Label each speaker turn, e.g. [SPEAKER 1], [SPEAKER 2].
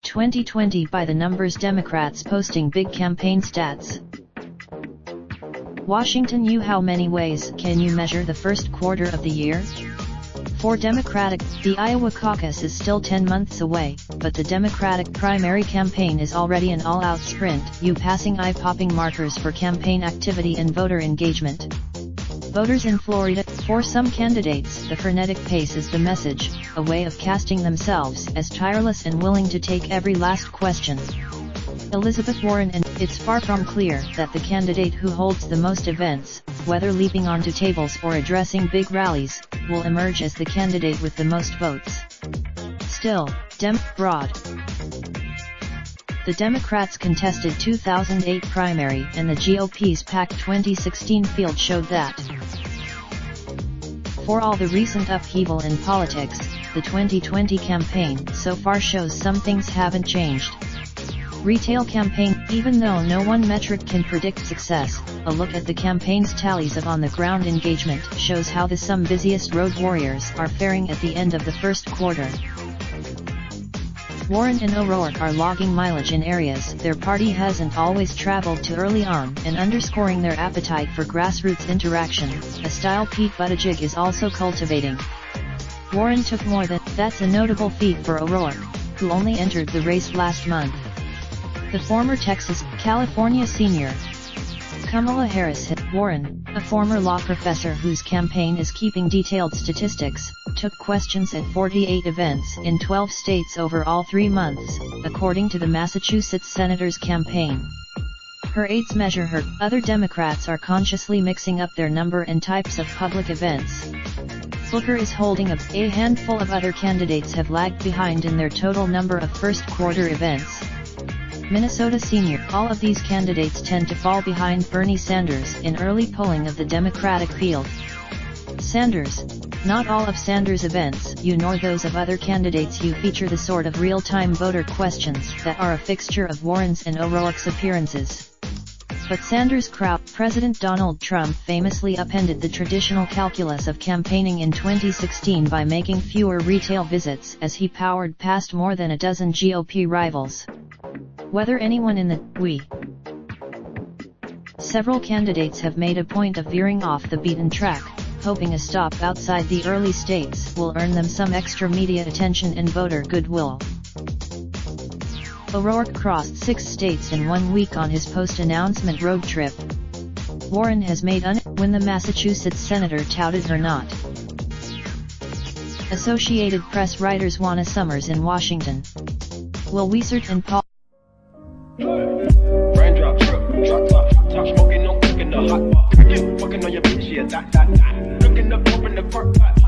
[SPEAKER 1] "2020 by the numbers Democrats posting big campaign stats." Washington. How many ways can you measure the first quarter of the year? For Democratic, the Iowa caucus is still 10 months away, but the Democratic primary campaign is already an all-out sprint, passing eye-popping markers for campaign activity and voter engagement. Voters in Florida, for some candidates, the frenetic pace is the message, a way of casting themselves as tireless and willing to take every last question. Elizabeth Warren. And it's far from clear that the candidate who holds the most events, whether leaping onto tables or addressing big rallies, will emerge as the candidate with the most votes. Still, broad. The Democrats' contested 2008 primary and the GOP's packed 2016 field showed that. For all the recent upheaval in politics, the 2020 campaign so far shows some things haven't changed. Retail campaign. Even though no one metric can predict success, a look at the campaign's tallies of on-the-ground engagement shows how the some busiest road warriors are faring at the end of the first quarter. Warren and O'Rourke are logging mileage in areas their party hasn't always traveled to early on and underscoring their appetite for grassroots interaction, a style Pete Buttigieg is also cultivating. Warren took more than that's a notable feat for O'Rourke, who only entered the race last month. The former Texas-California senior Kamala Harris. Warren, a former law professor whose campaign is keeping detailed statistics, took questions at 48 events in 12 states over all 3 months, according to the Massachusetts senator's campaign. Her aides measure her. Other Democrats are consciously mixing up their number and types of public events. Booker is holding up. A handful of other candidates have lagged behind in their total number of first-quarter events. Minnesota senior. All of these candidates tend to fall behind Bernie Sanders in early polling of the Democratic field. Sanders. Not all of Sanders' events, nor those of other candidates, feature the sort of real-time voter questions that are a fixture of Warren's and O'Rourke's appearances. But Sanders' crowd. President Donald Trump famously upended the traditional calculus of campaigning in 2016 by making fewer retail visits as he powered past more than a dozen GOP rivals. Whether anyone in the Several candidates have made a point of veering off the beaten track, hoping a stop outside the early states will earn them some extra media attention and voter goodwill. O'Rourke crossed 6 states in 1 week on his post-announcement road trip. Warren has made when the Massachusetts senator touted her not. Associated Press writers Juana Summers in Washington. Will Wiesert and Paul
[SPEAKER 2] Raindrop, truck top, top smoking, no cooking the hot pot. Fucking on your bitch, yeah, that. Looking up, open the park pot.